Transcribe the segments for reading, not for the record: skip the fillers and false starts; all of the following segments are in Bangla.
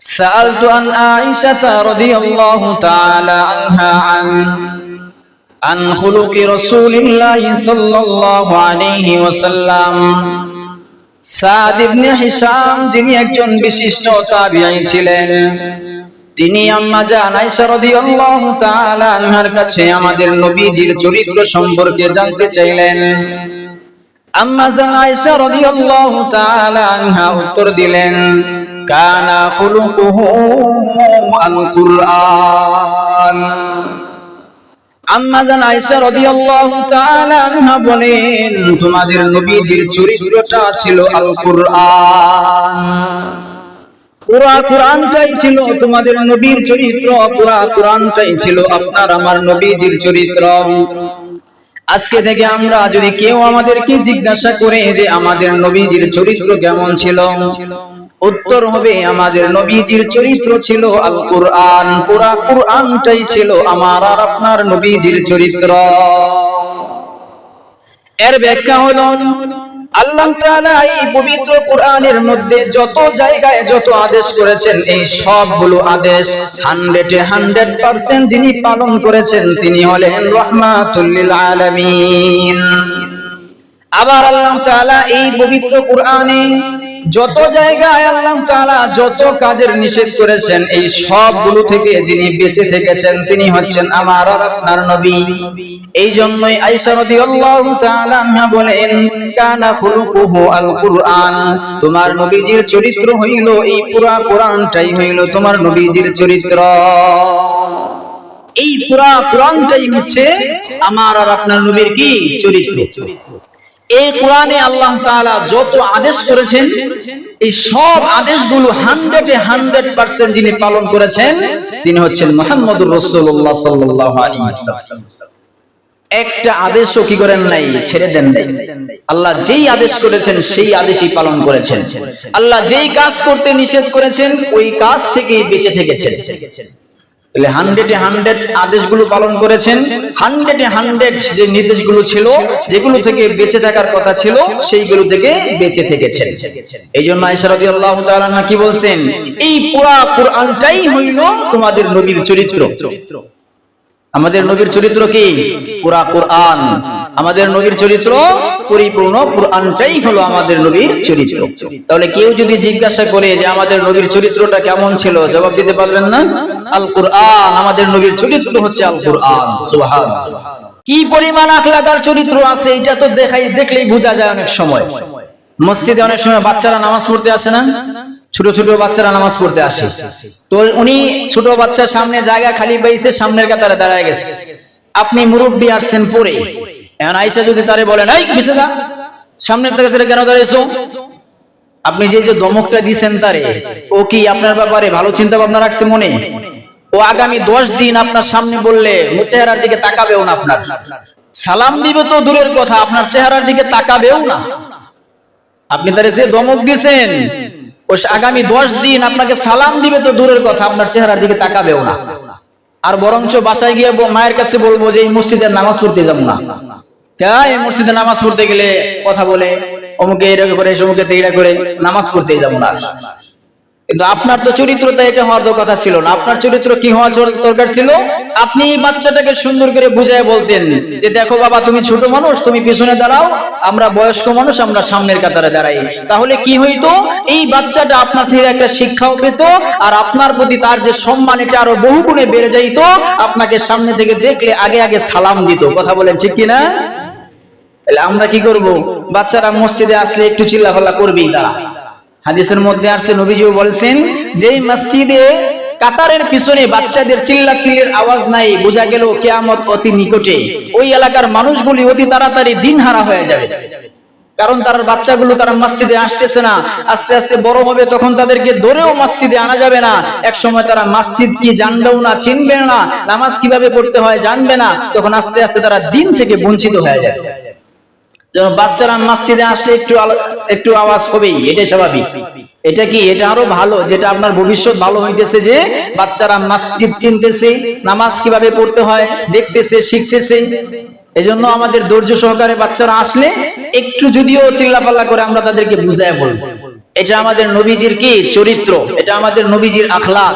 سألت عن عائشة رضي الله تعالى عنها عن خلق رسول الله صلى الله عليه وسلم সাদ ইবনে হিশাম যিনি একজন বিশিষ্ট তাবিঈ ছিলেন, তিনি আম্মা জান আয়েশা রাদিয়াল্লাহু তাআলা আনহার কাছে আমাদের নবীজির চরিত্র সম্পর্কে জানতে চাইলেন। আম্মা জান আয়েশা রাদিয়াল্লাহু তাআলা আনহা উত্তর দিলেন, কানা খুলুকুহু আল কুরআন। আম্মা জান আয়েশা রাদিয়াল্লাহু তাআলা আনহা বলেন, তোমাদের নবীজির চরিত্রটা ছিল আল কুরআন। পুরা কুরআনটাই ছিল তোমাদের নবীর চরিত্র, পুরা কুরআনটাই ছিল আপনার আমার নবীজির চরিত্র। আজকে থেকে আমরা যদি কেউ আমাদেরকে জিজ্ঞাসা করে যে আমাদের নবীজির চরিত্র কেমন ছিল, উত্তর হবে আমাদের নবীজির চরিত্র ছিল আল কুরআন। পুরা কুরআনটাই ছিল আমার আর আপনার নবীজির চরিত্র। এর ব্যাখ্যা হলো, আল্লাহ তাআলা এই পবিত্র কুরআনের মধ্যে যত জায়গায় যত আদেশ করেছেন, এই সবগুলো আদেশ 100% যিনি পালন করেছেন তিনি হলেন রাহমাতুল লিল আলামিন। আবার আল্লাহ তাআলা এই পবিত্র কুরআনে যত জায়গায় আল্লাহ তাআলা যত কাজের নিষেধ করেছেন, এই সবগুলো থেকে যিনি বেঁচে থেকেছেন তিনি হচ্ছেন আমার আর আপনার নবী। এই জন্যই আয়েশা রাদিয়াল্লাহু তাআলা আনহা বলেন, কানা খুলুকুহু আল কুরআন। তোমার নবীজির চরিত্র হইল এই পুরা কুরআনটাই হইল তোমার নবীজির চরিত্র। এই পুরা কুরআনটাই হচ্ছে আমার আর আপনার নবীর কি চরিত্র। এই কোরআনে আল্লাহ তাআলা যত আদেশ করেছেন, এই সব আদেশগুলো 100% যিনি পালন করেছেন তিনি হচ্ছেন মুহাম্মদুর রাসূলুল্লাহ সাল্লাল্লাহু আলাইহি ওয়াসাল্লাম। একটা আদেশও কি করেন নাই, ছেড়ে দেন নাই। আল্লাহ যেই আদেশ করেছেন সেই আদেশই পালন করেছেন। আল্লাহ যেই কাজ করতে নিষেধ করেছেন ওই কাজ থেকেই বেঁচে থেকেছেন। 100 আদেশগুলো পালন করেছেন, 100 যে নির্দেশগুলো ছিল যেগুলো থেকে বেঁচে থাকার কথা ছিল সেইগুলো থেকে বেঁচে থেকেছেন। এই জন্য আয়েশা রাদিয়াল্লাহু তাআলা আনহা কি বলছেন, এই পুরা কুরআনটাই হইল তোমাদের নবীর চরিত্র। আমাদের নবীর চরিত্র কি? পুরা কুরআন। আমাদের নবীর চরিত্র পরিপূর্ণ কুরআনটাই হলো আমাদের নবীর চরিত্র। তাহলে কেউ যদি জিজ্ঞাসা করে যে আমাদের নবীর চরিত্রটা কেমন ছিল, জবাব দিতে পারবেন না? আল কুরআন। আমাদের নবীর চরিত্র হচ্ছে আল কুরআন। সুবহানাল্লাহ। কি পরিমাণ আখলাক আর চরিত্র আছে এটা তো দেখলেই বোঝা যায়। অনেক সময় মসজিদে অনেক সময় বাচ্চারা নামাজ পড়তে আসে না, ছোট ছোট বাচ্চারা নামাজ পড়তে আসে, তো উনি ছোট বাচ্চার সামনে জায়গা খালি পাইছে, সামনের কাতারে দাঁড়ায় গেছে। আপনি মুরব্বী আসছেন পড়ে, এখন আয়েশা যদি তারে বলেন, এই পিছে যা, সামনের কাতারে কেন দাঁড়াইছো? আপনি যে দমকটা দিয়েছেন তারে, ও কি আপনার ব্যাপারে ভালো চিন্তা ভাবনা রাখছে মনে? ও আগামী 10 দিন আপনার সামনে বললে চেহারার দিকে তাকাবেও না, আপনার সালাম দিবে তো দূরের কথা, আপনার চেহারার দিকে তাকাবেও না। আপনি তারে যে দমক দিয়েছেন, ও আগামী 10 দিন আপনাকে সালাম দিবে তো দূরের কথা, আপনার চেহারার দিকে তাকাবেও না। আর বরঞ্চ বাসায় গিয়ে মায়ের কাছে বলবো যে এই মসজিদে নামাজ পড়তে যাব না। এই মসজিদে নামাজ পড়তে গেলে কথা বলে, অমুকে এরকম করে, সমুকে তেইরা করে, নামাজ পড়তেই যাব না। কিন্তু আপনার তো চরিত্রটা এটা হওয়ার কথা ছিল না। আপনার চরিত্র কি হওয়া দরকার ছিল? আপনি বাচ্চাটাকে সুন্দর করে বুঝায় বলতেন যে, দেখো বাবা, তুমি ছোট মানুষ, তুমি পিছনে দাঁড়াও, আমরা বয়স্ক মানুষ, আমরা সামনের কাতারে দাঁড়াই। তাহলে কি হইতো, এই বাচ্চাটা আপনার থেকে একটা শিক্ষাও পেত, আর আপনার প্রতি তার যে সম্মান এটা আরো বহু গুণে বেড়ে যাইত। আপনাকে সামনে থেকে দেখলে আগে আগে সালাম দিত। কথা বলেন ঠিক কিনা? তাহলে আমরা কি করব? বাচ্চারা মসজিদে আসলে একটু চিল্লাফাল্লা করবেই তারা। হাদিসের মধ্যে আছে, নবীজিও বলেছেন যে মসজিদে কাতারের পিছনে বাচ্চাদের চিল্লাচিল্লির আওয়াজ নাই, বোঝা গেল কিয়ামত অতি নিকটে। ওই এলাকার মানুষগুলি অতি তাড়াতাড়ি দিনহারা হয়ে যাবে, কারণ তার বাচ্চাগুলো তারা মসজিদে আসতেছে না। আস্তে আস্তে বড় হবে, তখন তাদেরকে ধরেও মসজিদে আনা যাবে না। এক সময় তারা মসজিদ কি জানবেও না, চিনবে না, নামাজ কিভাবে পড়তে হয় জানবে না। তখন আস্তে আস্তে তারা দিন থেকে বঞ্চিত হয়ে যাবে। যেমন বাচ্চারা মসজিদে আসলে একটু আওয়াজ হবেই, এটাই স্বাভাবিক। এটা কি, এটা আরো ভালো, যেটা আপনার ভবিষ্যৎ ভালো হইতেছে, যে বাচ্চারা মসজিদ চিনতেছে, নামাজ কিভাবে পড়তে হয় দেখতেছে, শিখতেছে। এজন্য আমাদের ধৈর্য সহকারে বাচ্চারা আসলে একটু যদিও চিল্লাপাল্লা করে আমরা তাদেরকে বুঝায় বলবো। এটা আমাদের নবীজির কি চরিত্র, এটা আমাদের নবীজির আখলাক।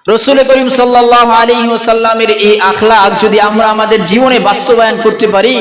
রাসূল করিম সাল্লাল্লাহু আলাইহি ওয়াসাল্লামের এই আখলাক যদি আমরা আমাদের জীবনে বাস্তবায়ন করতে পারি,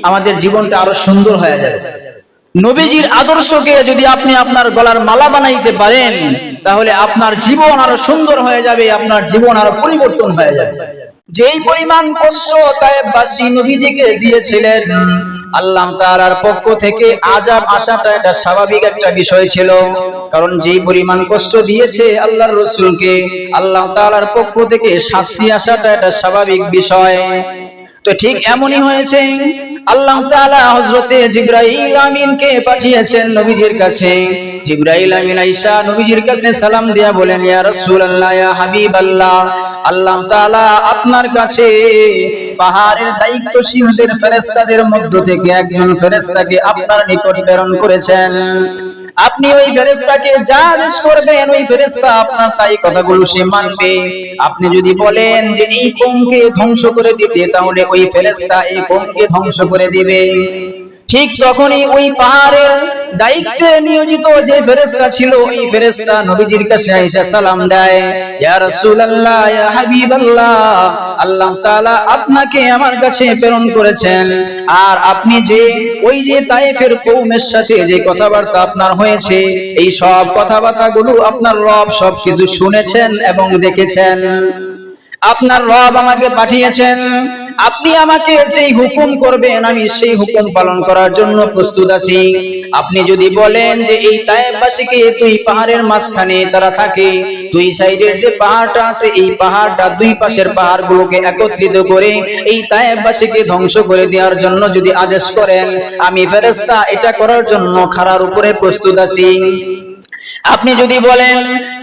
আমাদের জীবনটা আরো সুন্দর হয়ে যাবে। নবীজির আদর্শকে যদি আপনি আপনার গলার মালা বানাইতে পারেন, তাহলে আপনার জীবন আরো সুন্দর হয়ে যাবে, আপনার জীবন আরো পরিবর্তন হয়ে যাবে। যেই পরিমাণ কষ্ট তায়েফবাসী নবীজিকে দিয়েছিলেন, আল্লাহ তাআলার পক্ষ থেকে আযাব আসাটা এটা স্বাভাবিক একটা বিষয় ছিল। কারণ যেই পরিমাণ কষ্ট দিয়েছে আল্লাহর রাসূলকে, আল্লাহ তাআলার পক্ষ থেকে শাস্তি আসাটা এটা স্বাভাবিক বিষয়। তো ঠিক এমনই হয়েছে। আল্লাহ তাআলা হযরতে জিবরাইল আমিনকে পাঠিয়েছেন নবীজির কাছে। জিবরাইল আমিন আয়েশা নবীজির কাছে সালাম দিয়া বলেন, ইয়া রাসূলুল্লাহ, ইয়া হাবিবাল্লাহ, আল্লাহ তাআলা আপনার কাছে পাহাড়ের দায়িত্বশীলদের ফেরেশতাদের মধ্য থেকে একজন ফেরেশতাকে আপনার নিকট প্রেরণ করেছেন। আপনি ওই ফেরেশতাকে যা আদেশ করবেন ওই ফেরেশতা আপনার তাই কথাগুলো সে মানবে। আপনি যদি বলেন যে এই কওমকে ধ্বংস করে দিতে, তাহলে ওই ফেরেশতা এই কওমকে ধ্বংস করে দিবে। ঠিক তখনই ওই পাহাড়ের দায়িত্বে নিয়োজিত যে ফেরেশতা ছিল, ওই ফেরেশতা নবীজির কাছে আয়েশা সালাম দেয়, ইয়া রাসূলুল্লাহ, ইয়া হাবিবাল্লাহ, আল্লাহ তাআলা আপনাকে আমার কাছে প্রেরণ করেছেন। আর আপনি যে ওই যে তায়েফের কওমের সাথে যে কথাবার্তা আপনার হয়েছে, এই সব কথাবার্তাগুলো আপনার রব সবকিছু শুনেছেন এবং দেখেছেন। আপনার রব আমাকে পাঠিয়েছেন, আপনি আমাকে যেই হুকুম করবেন আমি সেই হুকুম পালন করার জন্য প্রস্তুত আছি। আপনি যদি বলেন যে এই তায়েফবাসীকে দুই পাহাড়ের মাঝখানে তারা থাকে, দুই সাইডের যে পাহাড়টা আছে এই পাহাড়টা দুই পাশের পাহাড়গুলোকে একত্রিত করে এই তায়েফবাসীকে ধ্বংস করে দেওয়ার জন্য যদি আদেশ করেন, আমি ফেরেশতা এটা করার জন্য খাড়ার উপরে প্রস্তুত আছি। আপনি যদি বলেন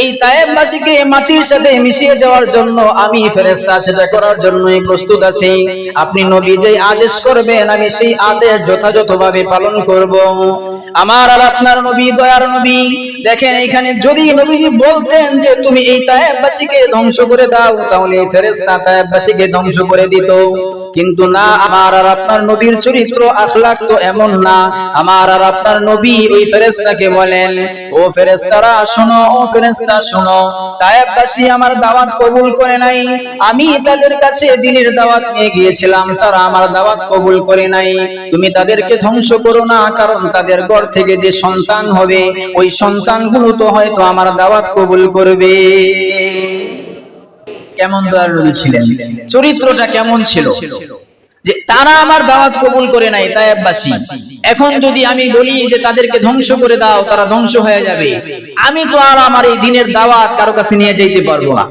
এই তায়েফবাসীকে মাটির সাথে মিশিয়ে দেওয়ার জন্য, আমি ফেরেশতা সেটা করার জন্যই প্রস্তুত আছি। আপনি নবী যেই আদেশ করবেন আমি সেই আদেশ যথাযথভাবে পালন করব। আমার আর আপনার নবী দয়ার নবী। দেখেন এখানে যদি নবীজি বলতেন যে তুমি এই তায়েফবাসীকে ধ্বংস করে দাও, তাহলে ফেরেশতা তায়েফবাসীকে ধ্বংস করে দিত। কিন্তু না, আমার আর আপনার নবীর চরিত্র আখলাক তো এমন না। আমার আর আপনার নবী ওই ফেরেশতাকে বলেন, ও ফেরেশতারা শোনো, ও ফেরেশতা শোনো, তায়েফবাসী আমার দাওয়াত কবুল করে নাই। আমি তাদের কাছে দ্বীনের দাওয়াত নিয়ে গিয়েছিলাম, তারা আমার দাওয়াত কবুল করে নাই। তুমি তাদেরকে ধ্বংস করো না, কারণ তাদের ঘর থেকে যে সন্তান হবে ওই সন্তানগুলো তো হয়তো আমার দাওয়াত কবুল করবে। কেমন দয়ার নবী ছিলেন, চরিত্রটা কেমন ছিল যে তারা আমার দাওয়াত কবুল করে নাই তায়েফবাসী। এখন যদি আমি বলি যে তাদেরকে ধ্বংস করে দাও, তারা ধ্বংস হয়ে যাবে, আমি তো আর আমার এই দ্বীনের দাওয়াত কারো কাছে নিয়ে যেতে পারবো না।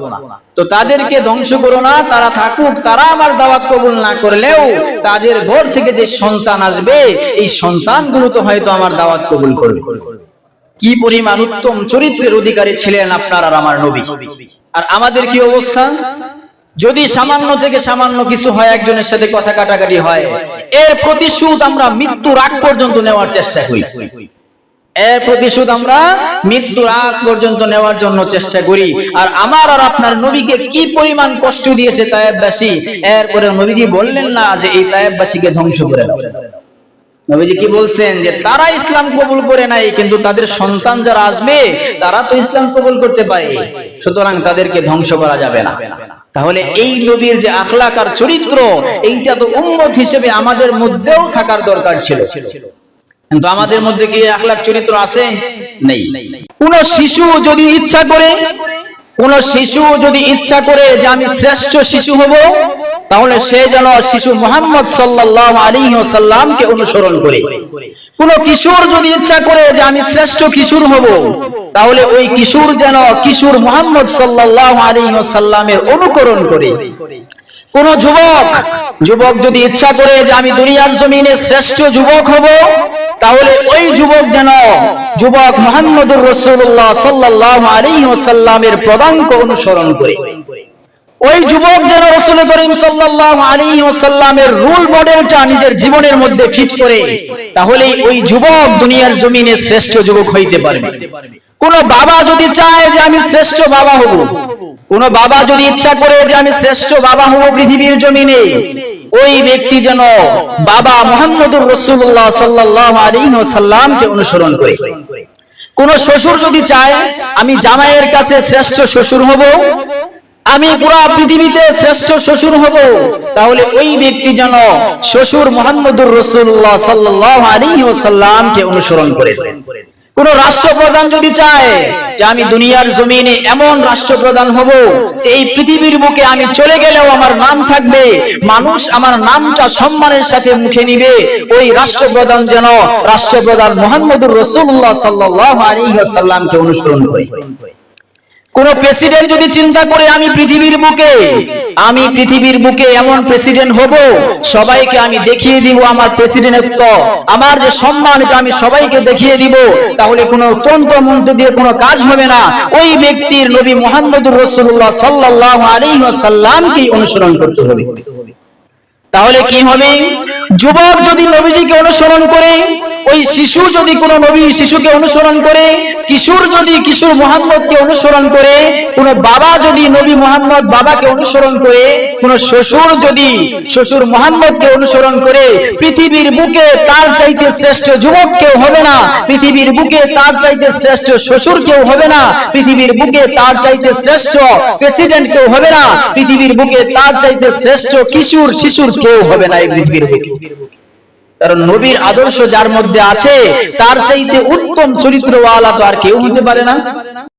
তো তাদেরকে ধ্বংস করো না, তারা থাকুক, তারা আমার দাওয়াত কবুল না করলেও তাদের ঘর থেকে যে সন্তান আসবে এই সন্তানগুলো তো হয়তো আমার দাওয়াত কবুল করবে। কি পরিমাণ উত্তম চরিত্রের অধিকারী ছিলেন আপনার আর আমার নবী। আর আমাদের কি অবস্থা? যদি সামান্য থেকে সামান্য কিছু হয়, একজনের সাথে কথা কাটাকাটি হয়, এর প্রতিশোধ আমরা মৃত্যুর আগ পর্যন্ত নেওয়ার চেষ্টা করি। এর প্রতিশোধ আমরা মৃত্যুর আগ পর্যন্ত নেওয়ার জন্য চেষ্টা করি। আর আমার আর আপনার নবীকে কি পরিমাণ কষ্ট দিয়েছে তায়েফবাসী, এরপরে নবীজি বললেন না যে এই তায়েফবাসীকে ধ্বংস করে দাও। নবীজি কি বলছেন যে তারা ইসলাম কবুল করে নাই, কিন্তু তাদের সন্তান যারা আসবে তারা তো ইসলাম কবুল করতে পারে, সুতরাং তাদেরকে ধ্বংস করা যাবে না। তাহলে এই নবীর যে আখলাক আর চরিত্র, এইটা তো উম্মত হিসেবে আমাদের মধ্যেও থাকার দরকার ছিল। কিন্তু আমাদের মধ্যে কি আখলাক চরিত্র আছে? নেই। কোন শিশু যদি ইচ্ছা করে যে আমি শ্রেষ্ঠ শিশু হব, তাহলে সে যেন শিশু মুহাম্মদ সাল্লাল্লাহু আলাইহি ওয়াসাল্লামকে অনুসরণ করে। কোন কিশোর যদি ইচ্ছা করে যে আমি শ্রেষ্ঠ কিশোর হব, তাহলে ওই কিশোর যেন কিশোর মুহাম্মদ সাল্লাল্লাহু আলাইহি ওয়াসাল্লামের অনুকরণ করে। কোন যুবক যদি ইচ্ছা করে যে আমি দুনিয়ার জমিনে শ্রেষ্ঠ যুবক হব, তাহলে ওই যুবক যেন যুবক মুহাম্মদুর রাসূলুল্লাহ সাল্লাল্লাহু আলাইহি ওয়াসাল্লামের পদাঙ্ক অনুসরণ করে। ওই যুবক যেন রাসূল করিম সাল্লাল্লাহু আলাইহি ওয়াসাল্লামের রুল মডেলটা নিজের জীবনের মধ্যে ফিট করে, তাহলেই ওই যুবক দুনিয়ার জমিনে শ্রেষ্ঠ যুবক হইতে পারবে। কোন বাবা যদি চায় যে আমি শ্রেষ্ঠ বাবা হব, কোন বাবা যদি ইচ্ছা করে যে আমি শ্রেষ্ঠ বাবা হব পৃথিবীর জমিনে, ওই ব্যক্তি যেন বাবা মুহাম্মদুর রাসূলুল্লাহ সাল্লাল্লাহু আলাইহি ওয়াসাল্লামকে অনুসরণ করে। কোন শ্বশুর যদি চায় আমি জামাইয়ের কাছে শ্রেষ্ঠ শ্বশুর হব, আমি পুরো পৃথিবীতে শ্রেষ্ঠ শ্বশুর হব, তাহলে ওই ব্যক্তি যেন শ্বশুর মুহাম্মদুর রাসূলুল্লাহ সাল্লাল্লাহু আলাইহি ওয়াসাল্লামকে অনুসরণ করে। কোন রাষ্ট্রপ্রধান যদি চায় যে আমি দুনিয়ার জমিনে এমন রাষ্ট্রপ্রধান হব যে এই পৃথিবীর বুকে আমি চলে গেলেও আমার নাম থাকবে, মানুষ আমার নামটা সম্মানের সাথে মুখে নিবে, ওই রাষ্ট্রপ্রধান যেন রাষ্ট্রপ্রধান মুহাম্মদুর রাসূলুল্লাহ সাল্লাল্লাহু আলাইহি ওয়াসাল্লামকে অনুসরণ করে। কোন প্রেসিডেন্ট যদি চিন্তা করে আমি পৃথিবীর বুকে এমন প্রেসিডেন্ট হব, সবাইকে আমি দেখিয়ে দিব আমার প্রেসিডেন্টত্ব, আমার যে সম্মান এটা আমি সবাইকে দেখিয়ে দিব, তাহলে কোনো তন্ত্র মন্ত্র দিয়ে কোনো কাজ হবে না। ওই ব্যক্তির নবী মুহাম্মদুর রাসূলুল্লাহ সাল্লাল্লাহু আলাইহি ওয়াসাল্লামকে অনুসরণ করতে হবে। তাহলে কি হবে? যুবক যদি নবীজিকে অনুসরণ করে, ওই শিশু যদি কোনো নবী শিশুকে অনুসরণ করে, কিশোর যদি কিশোর মুহাম্মদকে অনুসরণ করে, কোন বাবা যদি নবী মুহাম্মদ বাবাকে অনুসরণ করে, কোন শ্বশুর যদি শ্বশুর মুহাম্মদকে অনুসরণ করে, পৃথিবীর বুকে তার চাইতে শ্রেষ্ঠ যুবক কেউ হবে না, পৃথিবীর বুকে তার চাইতে শ্রেষ্ঠ শ্বশুর কেউ হবে না, পৃথিবীর বুকে তার চাইতে শ্রেষ্ঠ প্রেসিডেন্ট কেউ হবে না, পৃথিবীর বুকে তার চাইতে শ্রেষ্ঠ কিশোর শিশুর কেউ হবে না এই পৃথিবীর বুকে। কারণ নবীর আদর্শ যার মধ্যে আছে তার চাইতে উত্তম চরিত্রওয়ালা তো আর কেউ হতে পারে না।